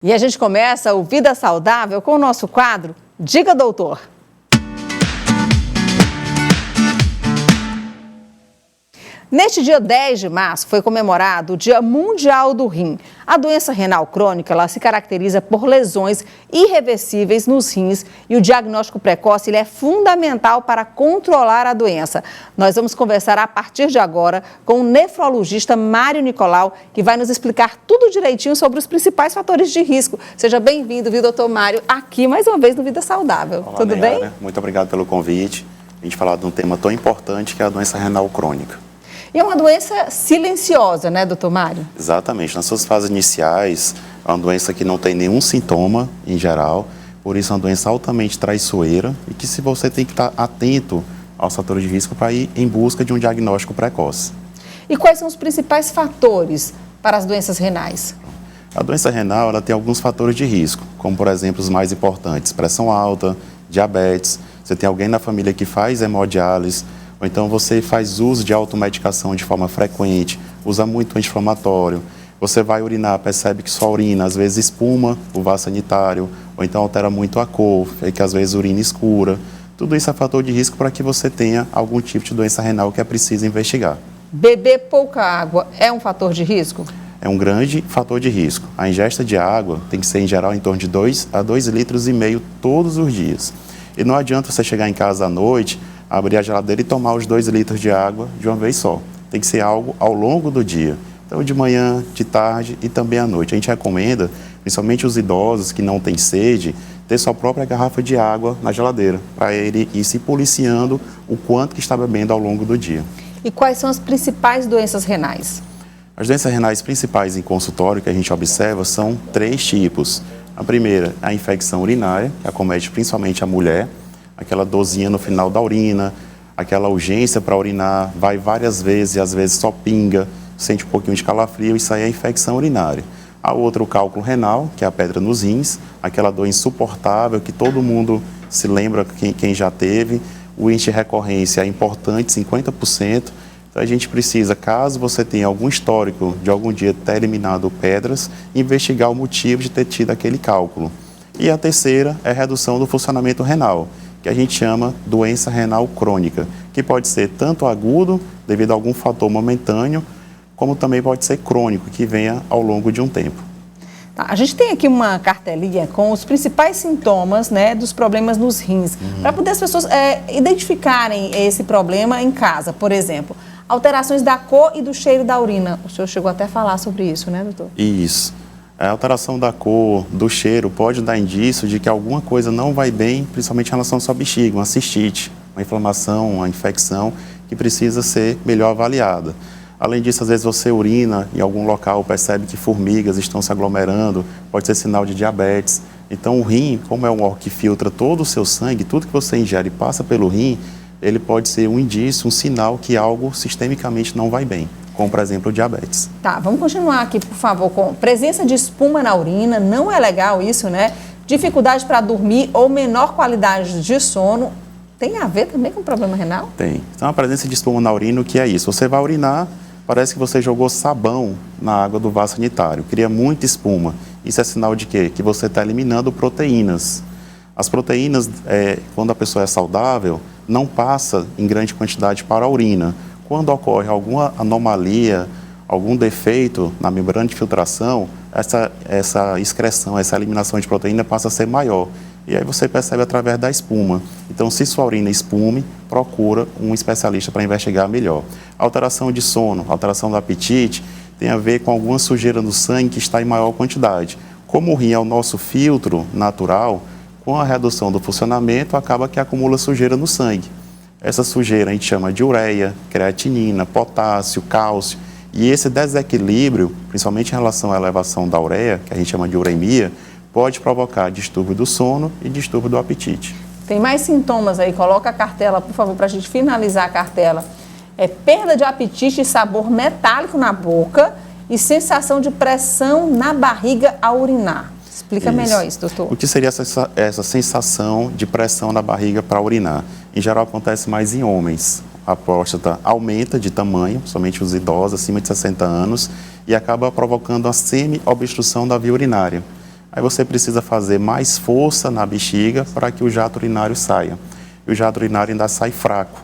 E a gente começa o Vida Saudável com o nosso quadro Diga Doutor. Neste dia 10 de março foi comemorado o Dia Mundial do Rim. A doença renal crônica ela se caracteriza por lesões irreversíveis nos rins e o diagnóstico precoce ele é fundamental para controlar a doença. Nós vamos conversar a partir de agora com o nefrologista Mário Nicolau, que vai nos explicar tudo direitinho sobre os principais fatores de risco. Seja bem-vindo, viu, doutor Mário, aqui mais uma vez no Vida Saudável. Olá, tudo Nayara. bem? Muito obrigado pelo convite. A gente falar de um tema tão importante que é a doença renal crônica. E é uma doença silenciosa, né, doutor Mário? Exatamente. Nas suas fases iniciais, é uma doença que não tem nenhum sintoma, em geral. Por isso, é uma doença altamente traiçoeira e que se você tem que estar atento aos fatores de risco para ir em busca de um diagnóstico precoce. E quais são os principais fatores para as doenças renais? A doença renal ela tem alguns fatores de risco, como, por exemplo, os mais importantes. Pressão alta, diabetes, você tem alguém na família que faz hemodiálise, ou então você faz uso de automedicação de forma frequente, usa muito anti-inflamatório, você vai urinar, percebe que sua urina às vezes espuma o vaso sanitário, ou então altera muito a cor, que às vezes urina escura. Tudo isso é fator de risco para que você tenha algum tipo de doença renal que é preciso investigar. Beber pouca água é um fator de risco? É um grande fator de risco. A ingesta de água tem que ser, em geral, em torno de 2 a 2,5 litros todos os dias. E não adianta você chegar em casa à noite, abrir a geladeira e tomar os 2 litros de água de uma vez só. Tem que ser algo ao longo do dia. Então, de manhã, de tarde e também à noite. A gente recomenda, principalmente os idosos que não têm sede, ter sua própria garrafa de água na geladeira, para ele ir se policiando o quanto que está bebendo ao longo do dia. E quais são as principais doenças renais? As doenças renais principais em consultório que a gente observa são 3 tipos. A primeira é a infecção urinária, que acomete principalmente a mulher, aquela dorzinha no final da urina, aquela urgência para urinar, vai várias vezes e às vezes só pinga, sente um pouquinho de calafrio, isso aí é a infecção urinária. A outra, o cálculo renal, que é a pedra nos rins, aquela dor insuportável que todo mundo se lembra, quem já teve. O índice de recorrência é importante, 50%. Então a gente precisa, caso você tenha algum histórico de algum dia ter eliminado pedras, investigar o motivo de ter tido aquele cálculo. E a terceira é a redução do funcionamento renal, que a gente chama doença renal crônica, que pode ser tanto agudo, devido a algum fator momentâneo, como também pode ser crônico, que venha ao longo de um tempo. Tá, a gente tem aqui uma cartelinha com os principais sintomas, né, dos problemas nos rins, para poder as pessoas identificarem esse problema em casa, por exemplo. Alterações da cor e do cheiro da urina. O senhor chegou até a falar sobre isso, né, doutor? Isso. A alteração da cor, do cheiro, pode dar indício de que alguma coisa não vai bem, principalmente em relação à sua bexiga, uma cistite, uma inflamação, uma infecção que precisa ser melhor avaliada. Além disso, às vezes você urina em algum local, percebe que formigas estão se aglomerando, pode ser sinal de diabetes. Então o rim, como é um órgão que filtra todo o seu sangue, tudo que você ingere passa pelo rim, ele pode ser um indício, um sinal que algo sistemicamente não vai bem, como, por exemplo, o diabetes. Tá, vamos continuar aqui, por favor, com presença de espuma na urina, não é legal isso, né? Dificuldade para dormir ou menor qualidade de sono, tem a ver também com problema renal? Tem. Então, a presença de espuma na urina, o que é isso? Você vai urinar, parece que você jogou sabão na água do vaso sanitário, cria muita espuma. Isso é sinal de quê? Que você está eliminando proteínas. As proteínas, quando a pessoa é saudável, não passa em grande quantidade para a urina. Quando ocorre alguma anomalia, algum defeito na membrana de filtração, essa excreção, essa eliminação de proteína passa a ser maior. E aí você percebe através da espuma. Então, se sua urina espume, procura um especialista para investigar melhor. Alteração de sono, alteração do apetite, tem a ver com alguma sujeira no sangue que está em maior quantidade. Como o rim é o nosso filtro natural, com a redução do funcionamento, acaba que acumula sujeira no sangue. Essa sujeira a gente chama de ureia, creatinina, potássio, cálcio. E esse desequilíbrio, principalmente em relação à elevação da ureia, que a gente chama de uremia, pode provocar distúrbio do sono e distúrbio do apetite. Tem mais sintomas aí, coloca a cartela, por favor, para a gente finalizar a cartela. É perda de apetite e sabor metálico na boca e sensação de pressão na barriga ao urinar. Explica melhor isso, doutor. O que seria essa sensação de pressão na barriga para urinar? Em geral, acontece mais em homens. A próstata aumenta de tamanho, somente os idosos acima de 60 anos, e acaba provocando a semi-obstrução da via urinária. Aí você precisa fazer mais força na bexiga para que o jato urinário saia. E o jato urinário ainda sai fraco.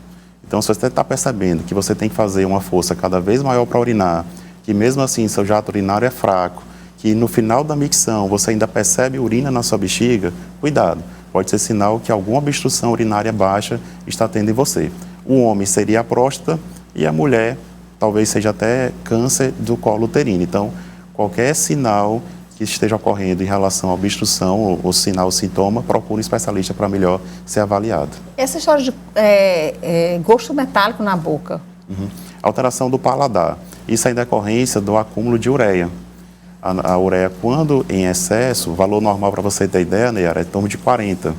Então, se você está percebendo que você tem que fazer uma força cada vez maior para urinar, que mesmo assim seu jato urinário é fraco, que no final da micção você ainda percebe urina na sua bexiga, cuidado, pode ser sinal que alguma obstrução urinária baixa está tendo em você. O homem seria a próstata e a mulher talvez seja até câncer do colo uterino. Então, qualquer sinal que esteja ocorrendo em relação à obstrução ou sinal ou sintoma, procure um especialista para melhor ser avaliado. Essa história de gosto metálico na boca. Alteração do paladar. Isso é em decorrência do acúmulo de ureia. A ureia, quando em excesso, o valor normal para você ter ideia, Nayara, é em torno de 40.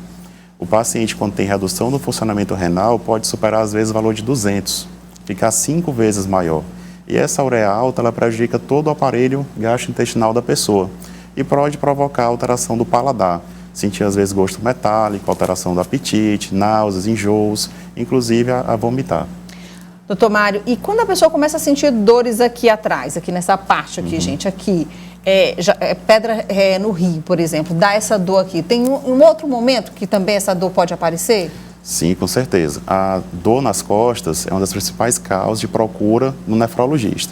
O paciente, quando tem redução no funcionamento renal, pode superar às vezes o valor de 200, ficar 5 vezes maior. E essa ureia alta, ela prejudica todo o aparelho gastrointestinal da pessoa e pode provocar alteração do paladar. Sentir, às vezes, gosto metálico, alteração do apetite, náuseas, enjoos, inclusive a vomitar. Doutor Mário, e quando a pessoa começa a sentir dores aqui atrás, aqui nessa parte aqui, gente, aqui, pedra no rim, por exemplo, dá essa dor aqui, tem um outro momento que também essa dor pode aparecer? Sim, com certeza. A dor nas costas é uma das principais causas de procura no nefrologista.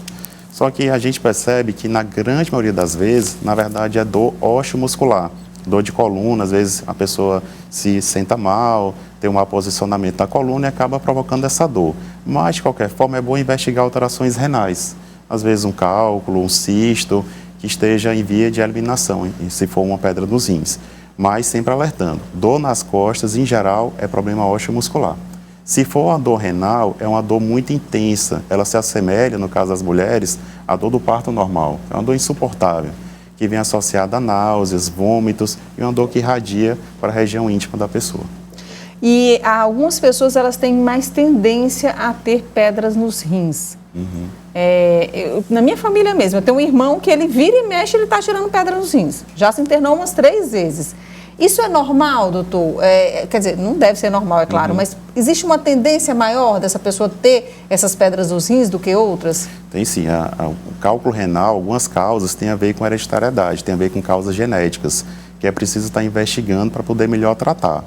Só que a gente percebe que, na grande maioria das vezes, na verdade, é dor osteomuscular. Dor de coluna, às vezes a pessoa se senta mal, tem um mau posicionamento da coluna e acaba provocando essa dor. Mas, de qualquer forma, é bom investigar alterações renais. Às vezes um cálculo, um cisto, que esteja em via de eliminação, se for uma pedra nos rins. Mas sempre alertando, dor nas costas, em geral, é problema osteomuscular. Se for uma dor renal, é uma dor muito intensa. Ela se assemelha, no caso das mulheres, à dor do parto normal. É uma dor insuportável, que vem associada a náuseas, vômitos e uma dor que irradia para a região íntima da pessoa. E algumas pessoas, elas têm mais tendência a ter pedras nos rins. Na minha família mesmo, eu tenho um irmão que ele vira e mexe, ele está tirando pedra nos rins. Já se internou umas 3 vezes. Isso é normal, doutor? Quer dizer, não deve ser normal, é claro, mas existe uma tendência maior dessa pessoa ter essas pedras nos rins do que outras? Tem sim. O cálculo renal, algumas causas têm a ver com hereditariedade, tem a ver com causas genéticas, que é preciso estar investigando para poder melhor tratar.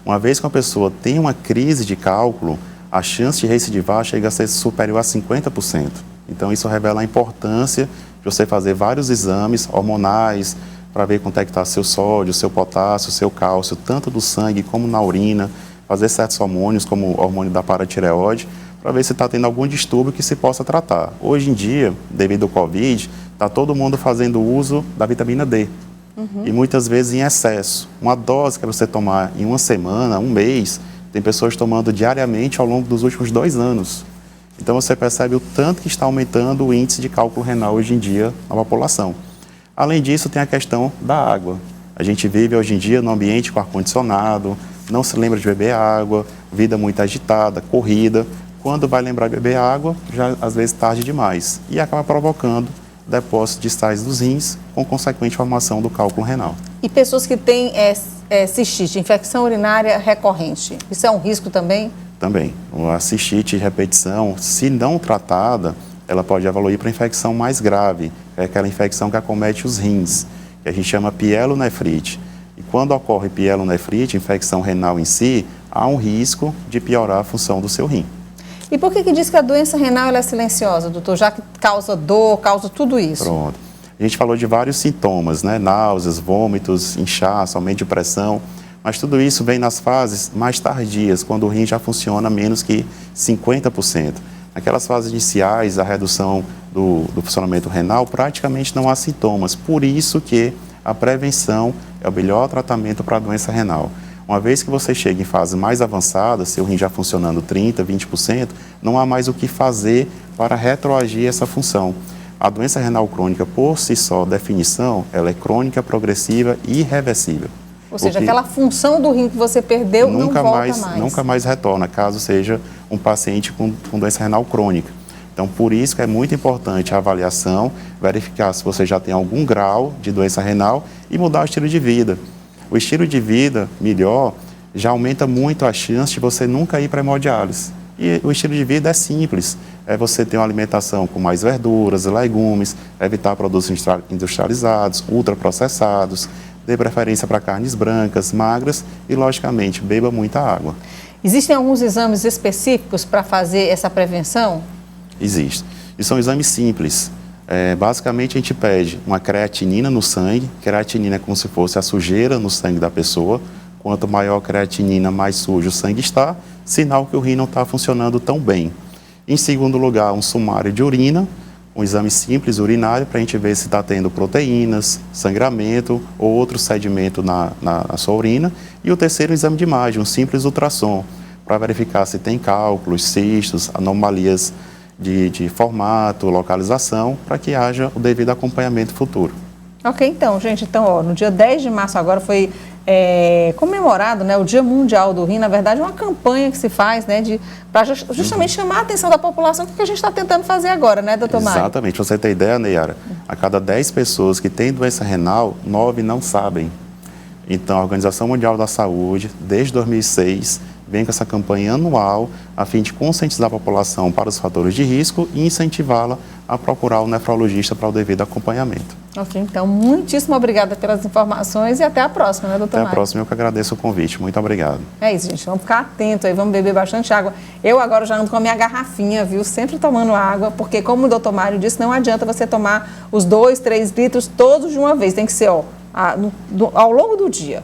Uma vez que uma pessoa tem uma crise de cálculo, a chance de recidivar chega a ser superior a 50%. Então, isso revela a importância de você fazer vários exames hormonais para ver quanto é que está seu sódio, seu potássio, seu cálcio, tanto do sangue como na urina, fazer certos hormônios, como o hormônio da paratireoide, para ver se está tendo algum distúrbio que se possa tratar. Hoje em dia, devido ao Covid, está todo mundo fazendo uso da vitamina D. E muitas vezes em excesso. Uma dose que você tomar em uma semana, um mês, tem pessoas tomando diariamente ao longo dos últimos 2 anos. Então você percebe o tanto que está aumentando o índice de cálculo renal hoje em dia na população. Além disso, tem a questão da água. A gente vive hoje em dia num ambiente com ar-condicionado, não se lembra de beber água, vida muito agitada, corrida. Quando vai lembrar de beber água, já às vezes tarde demais. E acaba provocando depósito de sais dos rins, com consequente formação do cálculo renal. E pessoas que têm cistite, infecção urinária recorrente, isso é um risco também? Também. A cistite de repetição, se não tratada, ela pode evoluir para infecção mais grave, que é aquela infecção que acomete os rins, que a gente chama pielonefrite. E quando ocorre pielonefrite, infecção renal em si, há um risco de piorar a função do seu rim. E por que diz que a doença renal ela é silenciosa, doutor? Já que causa dor, causa tudo isso? Pronto. A gente falou de vários sintomas, né? Náuseas, vômitos, inchaço, aumento de pressão, mas tudo isso vem nas fases mais tardias, quando o rim já funciona menos que 50%. Naquelas fases iniciais, a redução do funcionamento renal, praticamente não há sintomas. Por isso que a prevenção é o melhor tratamento para a doença renal. Uma vez que você chega em fase mais avançada, seu rim já funcionando 30%, 20%, não há mais o que fazer para retroagir essa função. A doença renal crônica, por si só, definição, ela é crônica, progressiva e irreversível. Ou seja, aquela função do rim que você perdeu não volta mais. Nunca mais retorna, caso seja um paciente com doença renal crônica. Então, por isso que é muito importante a avaliação, verificar se você já tem algum grau de doença renal e mudar o estilo de vida. O estilo de vida melhor já aumenta muito a chance de você nunca ir para hemodiálise. E o estilo de vida é simples, é você ter uma alimentação com mais verduras, legumes, evitar produtos industrializados, ultraprocessados, dê preferência para carnes brancas, magras e, logicamente, beba muita água. Existem alguns exames específicos para fazer essa prevenção? Existe. E são exames simples. Basicamente, a gente pede uma creatinina no sangue. Creatinina é como se fosse a sujeira no sangue da pessoa. Quanto maior a creatinina, mais sujo o sangue está, sinal que o rim não está funcionando tão bem. Em segundo lugar, um sumário de urina, um exame simples urinário para a gente ver se está tendo proteínas, sangramento ou outro sedimento na sua urina. E o terceiro, um exame de imagem, um simples ultrassom, para verificar se tem cálculos, cistos, anomalias de formato, localização, para que haja o devido acompanhamento futuro. Ok, então, gente, no dia 10 de março agora foi comemorado, né, o Dia Mundial do Rim. Na verdade, é uma campanha que se faz, né, para justamente chamar a atenção da população, que é o que a gente está tentando fazer agora, né, doutor Mário? Exatamente. Você tem ideia, Neyara? A cada 10 pessoas que têm doença renal, 9 não sabem. Então, a Organização Mundial da Saúde, desde 2006, vem com essa campanha anual a fim de conscientizar a população para os fatores de risco e incentivá-la a procurar o nefrologista para o devido acompanhamento. Ok, então, muitíssimo obrigada pelas informações e até a próxima, né, doutor Mário? Até a próxima, eu que agradeço o convite. Muito obrigado. É isso, gente, vamos ficar atentos aí, vamos beber bastante água. Eu agora já ando com a minha garrafinha, viu, sempre tomando água, porque como o doutor Mário disse, não adianta você tomar os 2, 3 litros todos de uma vez, tem que ser, ao longo do dia.